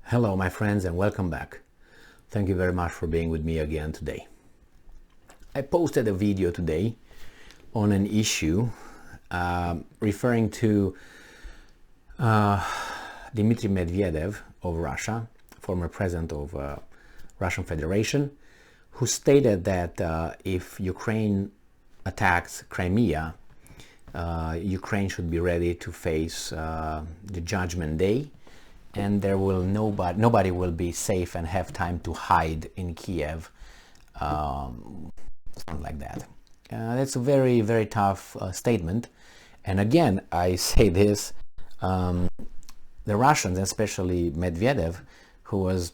Hello my friends and welcome back. Thank you very much for being with me again today. I posted a video today on an issue referring to Dmitry Medvedev of Russia, former president of Russian Federation, who stated that if Ukraine attacks Crimea, Ukraine should be ready to face the Judgment Day, and there will nobody will be safe and have time to hide in Kiev, something like that. That's a very, very tough statement. And again, I say this, the Russians, especially Medvedev, who was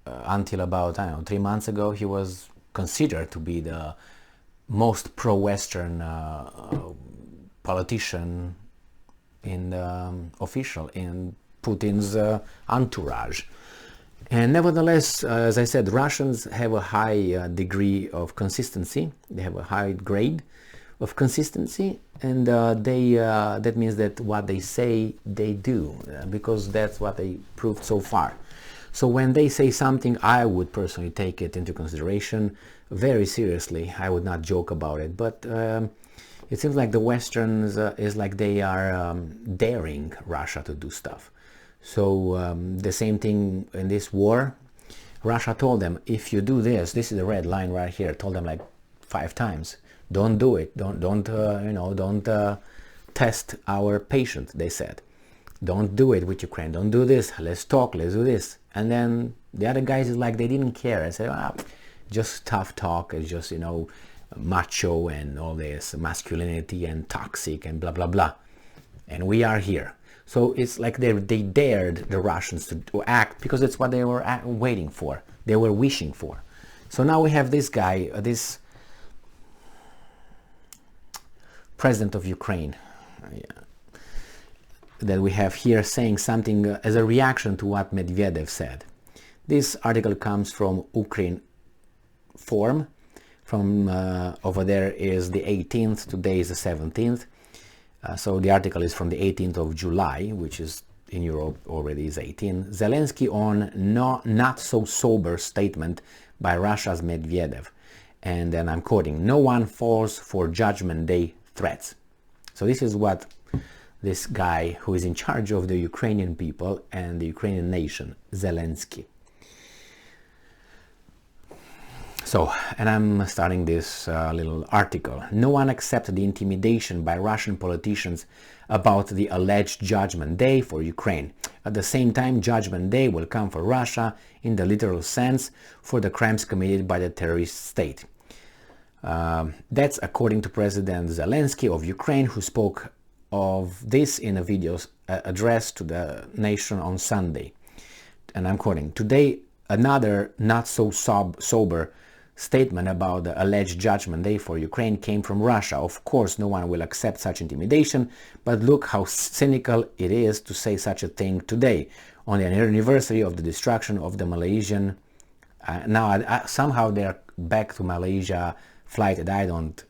until about 3 months ago, he was considered to be the most pro-Western politician in the official in Putin's entourage. And nevertheless, as I said, Russians have a high degree of consistency. They have a high grade of consistency, and that means that what they say they do, because that's what they proved so far. So when they say something, I would personally take it into consideration very seriously. I would not joke about it, but it seems like the Westerns is like they are daring Russia to do stuff. So the same thing in this war. Russia told them, if you do this, this is the red line right here. Told them like 5 times, don't do it. Don't test our patient. They said, don't do it with Ukraine. Don't do this. Let's talk. Let's do this. And then the other guys is like they didn't care. I said, just tough talk. It's just macho and all this masculinity and toxic and blah blah blah, and we are here. So it's like they dared the Russians to act, because it's what they were waiting for, they were wishing for. So now we have this guy, this president of Ukraine, that we have here, saying something as a reaction to what Medvedev said. This article comes from Ukraine Forum. From over there is the 18th, today is the 17th. So the article is from the 18th of July, which is in Europe already is 18. Zelensky on not so sober statement by Russia's Medvedev. And then I'm quoting, no one falls for Judgment Day threats. So this is what this guy who is in charge of the Ukrainian people and the Ukrainian nation, Zelensky. So, and I'm starting this little article. No one accepted the intimidation by Russian politicians about the alleged Judgment Day for Ukraine. At the same time, Judgment Day will come for Russia in the literal sense for the crimes committed by the terrorist state. That's according to President Zelensky of Ukraine, who spoke of this in a video addressed to the nation on Sunday. And I'm quoting, today another not so sober statement about the alleged Judgment Day for Ukraine came from Russia. Of course, no one will accept such intimidation, but look how cynical it is to say such a thing today, on the anniversary of the destruction of the Malaysian. Now, somehow they're back to Malaysia flight that I don't,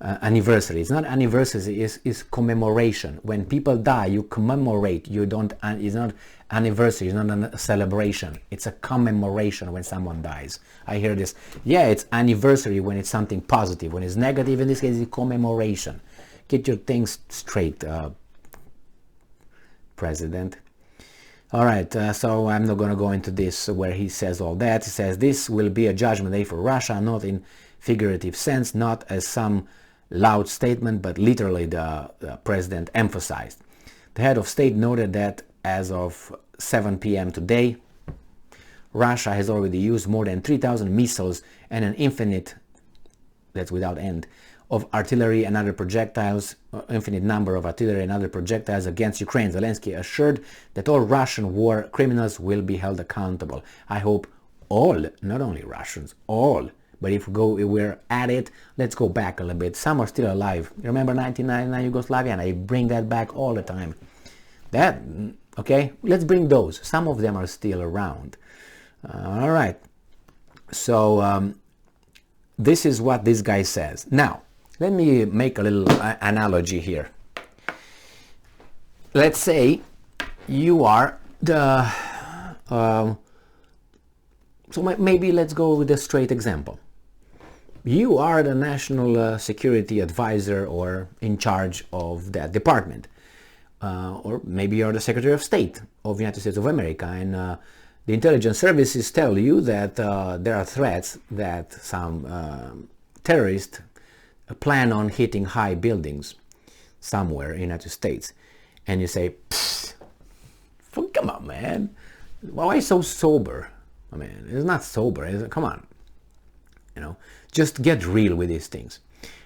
anniversary. It's not anniversary, it's commemoration. When people die, you commemorate. You don't. It's not anniversary. It's not a celebration. It's a commemoration when someone dies. I hear this. Yeah, it's anniversary when it's something positive. When it's negative, in this case, it's commemoration. Get your things straight, President. All right. So I'm not going to go into this where he says all that. He says this will be a Judgment Day for Russia, not in figurative sense, not as some loud statement, but literally the president emphasized. The head of state noted that as of 7 p.m. today, Russia has already used more than 3,000 missiles and an infinite, that's without end, of artillery and other projectiles, infinite number of artillery and other projectiles against Ukraine. Zelensky assured that all Russian war criminals will be held accountable. I hope all, not only Russians, all. But if we're at it, let's go back a little bit. Some are still alive. Remember 1999 Yugoslavia? And I bring that back all the time. Okay, let's bring those. Some of them are still around. All right. So this is what this guy says. Now, let me make a little analogy here. Let's say you are the so maybe let's go with a straight example. You are the national security advisor or in charge of that department, or maybe you're the Secretary of State of the United States of America, and the intelligence services tell you that there are threats that some terrorists plan on hitting high buildings somewhere in the United States, and you say, come on, man, why so sober? I mean, it's not sober. Come on, just get real with these things,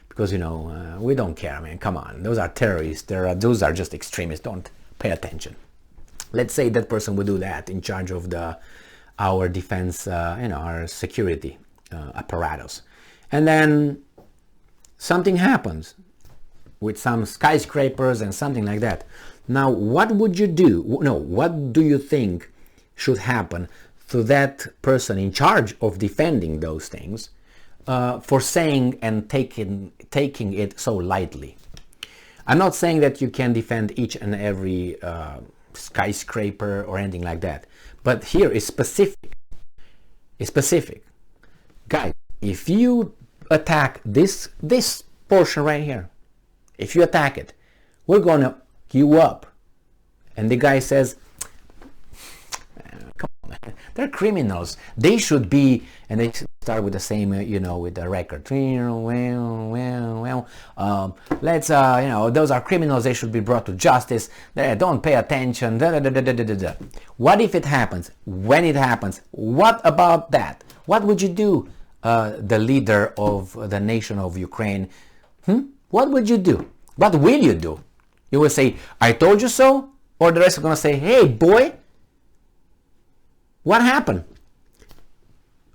because we don't care. I mean, come on, those are terrorists. Those are just extremists. Don't pay attention. Let's say that person would do that in charge of our defense, our security apparatus, and then something happens with some skyscrapers and something like that. Now, what would you do? No, what do you think should happen to that person in charge of defending those things for saying and taking it so lightly? I'm not saying that you can defend each and every skyscraper or anything like that, but here is specific. It's specific. Guys, if you attack this portion right here, if you attack it, we're gonna you up. And the guy says, come on, man, they're criminals. They should be, and they start with the same, with the record. Let's, those are criminals. They should be brought to justice. Don't pay attention. What if it happens? When it happens? What about that? What would you do, the leader of the nation of Ukraine? What would you do? What will you do? You will say, I told you so? Or the rest are going to say, hey, boy, what happened?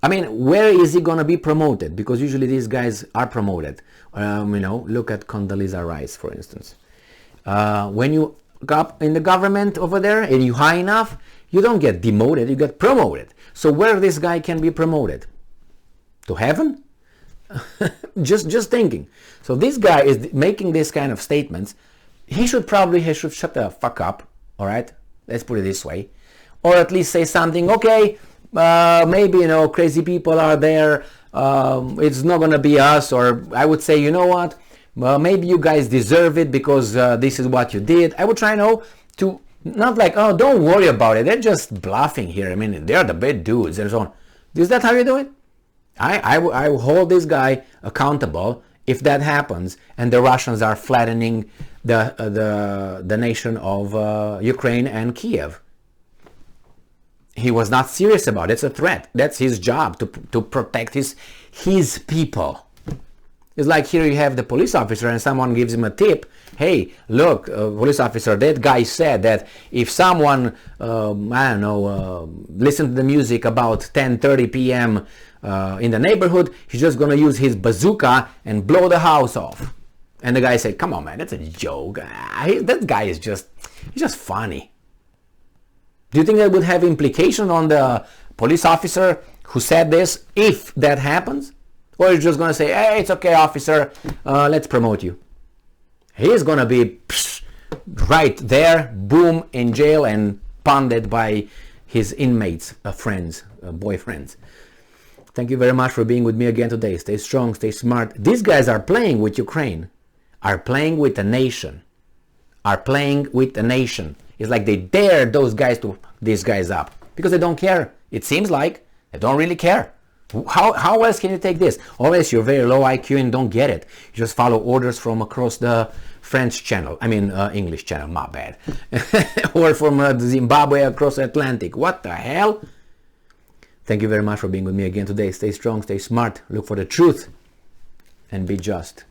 I mean, where is he going to be promoted? Because usually these guys are promoted. Look at Condoleezza Rice, for instance. When you up in the government over there and you high enough, you don't get demoted, you get promoted. So where this guy can be promoted? To heaven? just thinking. So this guy is making this kind of statements. He should shut the fuck up. All right, let's put it this way, or at least say something. Okay, maybe crazy people are there. It's not gonna be us. Or I would say, you know what? Maybe you guys deserve it because this is what you did. I would try to not like, oh, don't worry about it. They're just bluffing here. I mean, they're the bad dudes and so on. Is that how you do it? I will hold this guy accountable if that happens and the Russians are flattening the nation of Ukraine and Kiev. He was not serious about it. It's a threat. That's his job, to protect his people. It's like here you have the police officer and someone gives him a tip. Hey, look, police officer, that guy said that if someone, listen to the music about 10:30 p.m. In the neighborhood, he's just going to use his bazooka and blow the house off. And the guy said, come on, man, that's a joke. That guy is just funny. Do you think that would have implication on the police officer who said this if that happens? Or is just going to say, hey, it's okay, officer, let's promote you. He is going to be right there, boom, in jail and pounded by his inmates, friends, boyfriends. Thank you very much for being with me again today. Stay strong, stay smart. These guys are playing with Ukraine, are playing with the nation, It's like they dare these guys up because they don't care. It seems like they don't really care. How else can you take this? Unless you're very low IQ and don't get it. You just follow orders from across the French channel. English channel, my bad. Or from Zimbabwe across the Atlantic. What the hell? Thank you very much for being with me again today. Stay strong, stay smart, look for the truth, and be just.